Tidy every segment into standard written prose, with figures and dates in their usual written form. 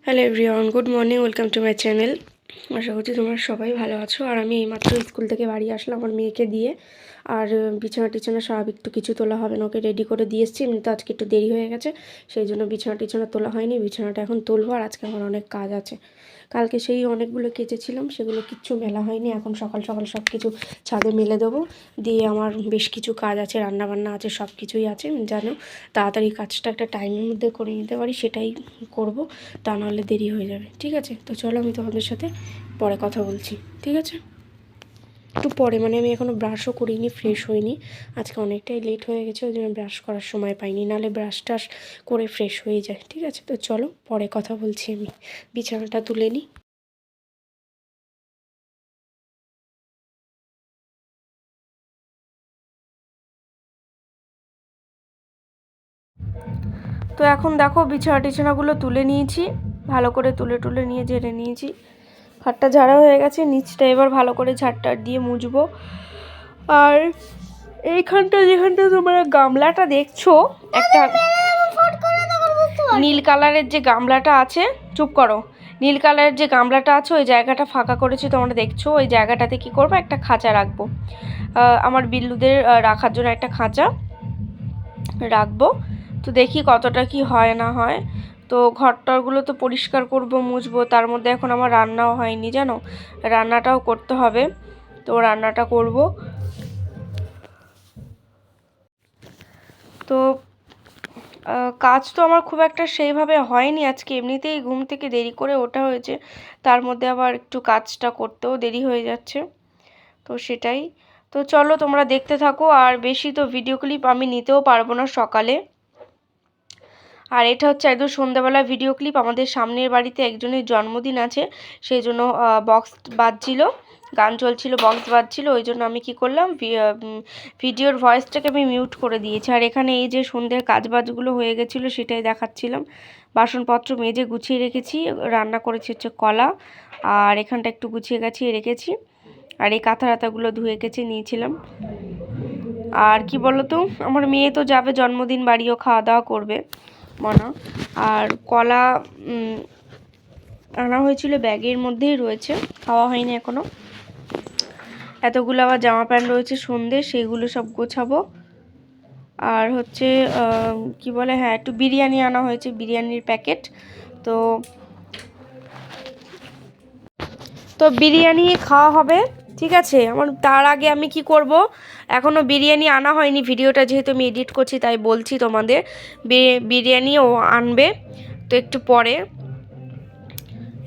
Hello everyone, good morning, welcome to my channel. আশা করছি তোমরা সবাই ভালো আছো। আর আমি এইমাত্র স্কুল থেকে বাড়ি আসলাম আমার মেয়েকে দিয়ে। আর বিছানা টিছানা স্বাভাবিক তো কিছু তোলা হবে না, ওকে রেডি করে দিয়ে এসেছি। এমনি তো আজকে একটু দেরি হয়ে গেছে, সেই জন্য বিছানা টিছানা তোলা হয়নি। বিছানাটা এখন তুলবো। আর আজকে আমার অনেক কাজ আছে। কালকে সেই অনেকগুলো কেচেছিলাম, সেগুলো কিচ্ছু মেলা হয়নি। এখন সকাল সকাল সব কিছু ছাদে মেলে দেবো। দিয়ে আমার বেশ কিছু কাজ আছে, রান্নাবান্না আছে, সব কিছুই আছে। জানো, তাড়াতাড়ি কাজটা একটা টাইমের মধ্যে করে নিতে পারি সেটাই করব, তা নাহলে দেরি হয়ে যাবে। ঠিক আছে, তো চলো আমি তোমাদের সাথে পরে কথা বলছি। ঠিক আছে, একটু পরে, মানে আমি এখনও ব্রাশও করিনি, ফ্রেশ হইনি। আজকে অনেকটাই লেট হয়ে গেছে, ওই জন্য ব্রাশ করার সময় পাইনি, নাহলে ব্রাশ টাশ করে ফ্রেশ হয়ে যায়। ঠিক আছে, তো চলো পরে কথা বলছি। আমি বিছানাটা তুলে নিই। তো এখন দেখো বিছানা টিছানাগুলো তুলে নিয়েছি, ভালো করে তুলে টুলে নিয়ে ঝেড়ে নিয়েছি। খাটটা ঝাড়া হয়ে গেছে, নিচটা এবার ভালো করে ঝাড়টার দিয়ে মুছবো। আর এইখানটা যেখানটা তোমরা গামলাটা দেখছো, একটা নীল কালারের যে গামলাটা আছে, চুপ করো, নীল কালারের যে গামলাটা আছে ওই জায়গাটা ফাঁকা করেছি তোমরা দেখছো। ওই জায়গাটাতে কি করবো, একটা খাঁচা রাখবো। আমার বিল্লুদের রাখার জন্য একটা খাঁচা রাখবো। তো দেখি কতটা কি হয় না হয়। তো ঘরটরগুলো তো পরিষ্কার করব, মুছবো। তার মধ্যে এখন আমার রান্নাও হয়নি, জানো, রান্নাটাও করতে হবে। তো রান্নাটা করব। তো কাজ তো আমার খুব একটা সেইভাবে হয়নি আজকে, এমনিতেই ঘুম থেকে দেরি করে ওঠা হয়েছে, তার মধ্যে আবার একটু কাজটা করতেও দেরি হয়ে যাচ্ছে। তো সেটাই। তো চলো তোমরা দেখতে থাকো। আর বেশি তো ভিডিও ক্লিপ আমি নিতেও পারবো না সকালে। আর এটা হচ্ছে একদম সন্ধ্যাবেলা ভিডিও ক্লিপ। আমাদের সামনের বাড়িতে একজনের জন্মদিন আছে, সেই জন্য বক্স বাজছিল, গান চলছিল, বক্স বাজছিল। ওই জন্য আমি কি করলাম, ভিডিওর ভয়েসটাকে আমি মিউট করে দিয়েছি। আর এখানে এই যে সন্ধ্যের কাজবাজগুলো হয়ে গেছিলো সেটাই দেখাচ্ছিলাম। বাসনপত্র মেজে গুছিয়ে রেখেছি, রান্না করেছি হচ্ছে কলা, আর এখানটা একটু গুছিয়ে গাছিয়ে রেখেছি। আর এই কাঁথা রাতাগুলো ধুয়ে কেচে নিয়েছিলাম। আর কি বলো তো, আমার মেয়ে তো যাবে জন্মদিন বাড়িও, খাওয়া দাওয়া করবে মনা। আর কলা আনা হয়েছিল, ব্যাগের মধ্যেই রয়েছে, খাওয়া হয়নি এখনো। এতগুলো আবার জামা প্যান্ট রয়েছে সন্ধে, সেগুলো সব গোছাবো। আর হচ্ছে কি বলে, হ্যাঁ, একটু বিরিয়ানি আনা হয়েছে, বিরিয়ানির প্যাকেট। তো তো বিরিয়ানি খাওয়া হবে। ঠিক আছে, আমার তার আগে আমি কি করব, এখনও বিরিয়ানি আনা হয়নি। ভিডিওটা যেহেতু আমি এডিট করছি তাই বলছি তোমাদের, বিরিয়ানিও আনবে তো একটু পরে।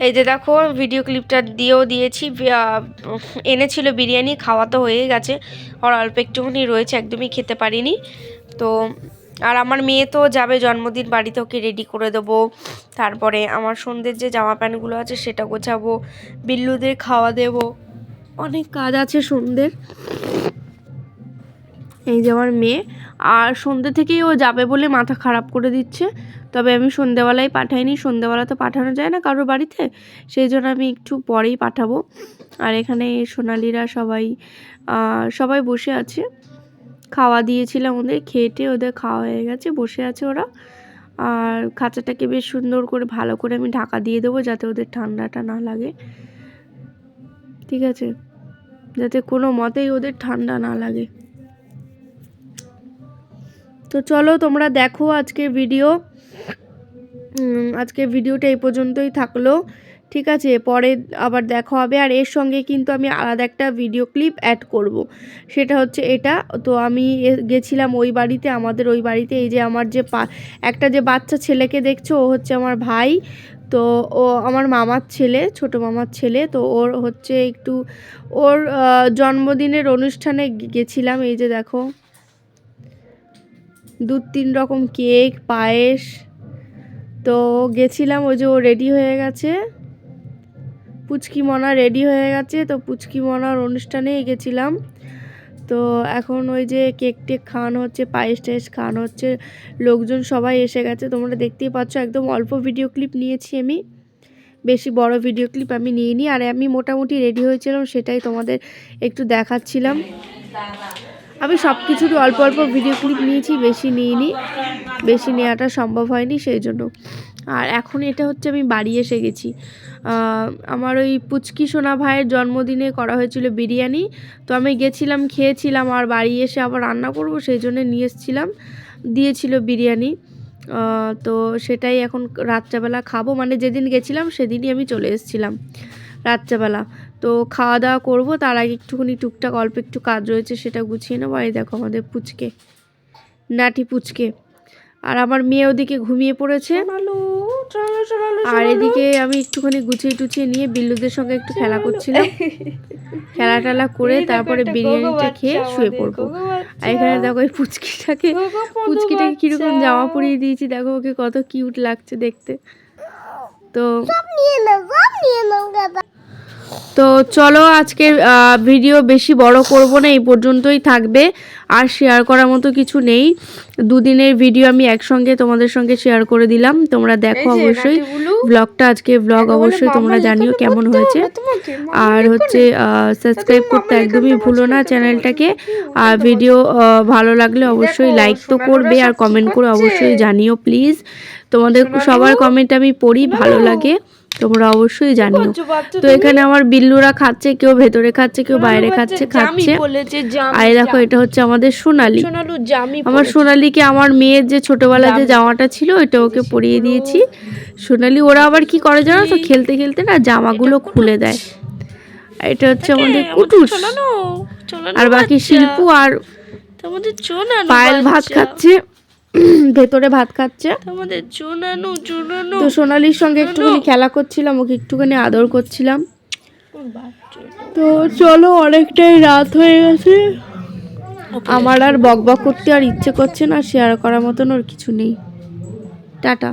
এই যে দেখো ভিডিও ক্লিপটা দিয়েও দিয়েছি, এনেছিল বিরিয়ানি, খাওয়া তো হয়ে গেছে, আর অল্প একটুখানি রয়েছে, একদমই খেতে পারিনি। তো আর আমার মেয়ে তো যাবে জন্মদিন বাড়িতে, ওকে রেডি করে দেবো। তারপরে আমার সন্ধ্যের যে জামা প্যান্টগুলো আছে সেটা গোছাবো, বিল্লুদের খাওয়া দেবো, অনেক কাজ আছে সন্ধ্যের। এই যে আমার মেয়ে, আর সন্ধ্যে থেকেই ও যাবে বলে মাথা খারাপ করে দিচ্ছে। তবে আমি সন্ধ্যেবেলায় পাঠাইনি, সন্ধ্যেবেলা তো পাঠানো যায় না কারোর বাড়িতে, সেই জন্য আমি একটু পরেই পাঠাবো। আর এখানে সোনালিরা সবাই সবাই বসে আছে, খাওয়া দিয়েছিলাম ওদের, খেটে ওদের খাওয়া হয়ে গেছে, বসে আছে ওরা। আর খাঁচাটাকে বেশ সুন্দর করে ভালো করে আমি ঢাকা দিয়ে দেবো, যাতে ওদের ঠান্ডাটা না লাগে। ঠিক আছে, যাতে কোনো মতেই ওদের ঠান্ডা না লাগে। তো চলো তোমরা দেখো আজকের ভিডিও। আজকের ভিডিওটা এই পর্যন্তই থাকলো। ঠিক আছে, পরে আবার দেখা হবে। আর এর সঙ্গে কিন্তু আমি আলাদা একটা ভিডিও ক্লিপ অ্যাড করব, সেটা হচ্ছে এটা। তো আমি গেছিলাম ওই বাড়িতে, আমাদের ওই বাড়িতে। এই যে আমার যে একটা যে বাচ্চা ছেলেকে দেখছো, ও হচ্ছে আমার ভাই। তো ও আমার মামার ছেলে, ছোট মামার ছেলে। তো ওর হচ্ছে একটু ওর জন্মদিনের অনুষ্ঠানে গেছিলাম। এই যে দেখো 2-3 রকম কেক, পায়েস। তো গেছিলাম, ওই যে ও রেডি হয়ে গেছে, পুচকি মনা রেডি হয়ে গেছে। তো পুচকি মনার অনুষ্ঠানেই গেছিলাম। তো এখন ওই যে কেক টেক খাওয়ানো হচ্ছে, পায়েস টায়েস খাওয়ানো হচ্ছে, লোকজন সবাই এসে গেছে। তোমরা দেখতেই পাচ্ছ, একদম অল্প ভিডিও ক্লিপ নিয়েছি আমি, বেশি বড় ভিডিও ক্লিপ আমি নিইনি। আর আমি মোটামুটি রেডি হয়েছিলাম, সেটাই তোমাদের একটু দেখাচ্ছিলাম। আমি সব কিছুরই অল্প অল্প ভিডিও ক্লিপ নিয়েছি, বেশি নিইনি, বেশি নেওয়াটা সম্ভব হয়নি সেই জন্য। আর এখন এটা হচ্ছে আমি বাড়ি এসে গেছি। আমার ওই পুচকি সোনা ভাইয়ের জন্মদিনে করা হয়েছিল বিরিয়ানি, তো আমি গেছিলাম, খেয়েছিলাম, আর বাড়ি এসে আবার রান্না করব সেই জন্য নিয়ে এসেছিলাম, দিয়েছিল বিরিয়ানি। তো সেটাই এখন রাত্রেবেলা খাবো, মানে যেদিন গেছিলাম সেদিনই আমি চলে এসেছিলাম রাত্রেবেলা। তো খাওয়া দাওয়া করবো, তার আগে একটুখানি টুকটাক অল্প একটু কাজ রয়েছে সেটা গুছিয়ে নেবো। এই দেখো আমাদের পুচকে, নাটি পুচকে, আর আমার মেয়ে ওদিকে ঘুমিয়ে পড়েছে, আর এদিকে আমি একটুখানি গুছিয়ে টুছিয়ে নিয়ে বিল্লুদের সঙ্গে একটু খেলা করছিলাম। খেলা টেলা করে তারপরে বিরিয়ানিটা খেয়ে শুয়ে পড়বো। আর এখানে দেখো এই পুচকিটাকে কিরকম জামা পরিয়ে দিয়েছি, দেখো ওকে কত কিউট লাগছে দেখতে। তো চলো আজকের ভিডিও বেশি বড় করব না, এই পর্যন্তই থাকবে, আর শেয়ার করার মতো কিছু নেই। দুদিনের ভিডিও আমি একসঙ্গে তোমাদের সঙ্গে শেয়ার করে দিলাম, তোমরা দেখো অবশ্যই ব্লগটা, আজকে ব্লগ অবশ্যই তোমরা জানিও কেমন হয়েছে। আর হচ্ছে সাবস্ক্রাইব করতে একদমই ভুলো না চ্যানেলটাকে, আর ভিডিও ভালো লাগলে অবশ্যই লাইক তো করবে, আর কমেন্ট করে অবশ্যই জানিও প্লিজ। তোমাদের সবার কমেন্ট আমি পড়ি, ভালো লাগে, তোমরা অবশ্যই জানিও। তো এখানে আমার বিল্লুরা খাচ্ছে, কেউ ভেতরে খাচ্ছে, কেউ বাইরে খাচ্ছে। আর দেখো এটা হচ্ছে আমাদের সোনালি। আমার সোনালিকে আমার মেয়ের যে ছোটবেলা যে জামাটা ছিল ওইটা ওকে পরিয়ে দিয়েছি। সোনালি ওরা আবার কি করে জানো তো, খেলতে খেলতে না জামাগুলো খুলে দেয়। এটা হচ্ছে আমাদের কুটুস, আর বাকি শিল্পু আর পায়েল ভাত খাচ্ছে, ভেতরে ভাত খাচ্ছে। তো সোনালির সঙ্গে একটুখানি খেলা করছিলাম, ওকে একটুখানি আদর করছিলাম। তো চলো, অনেকটাই রাত হয়ে গেছে, আমার আর বকবক করতে আর ইচ্ছে করছে না, শেয়ার করার মতন ওর কিছু নেই। টাটা।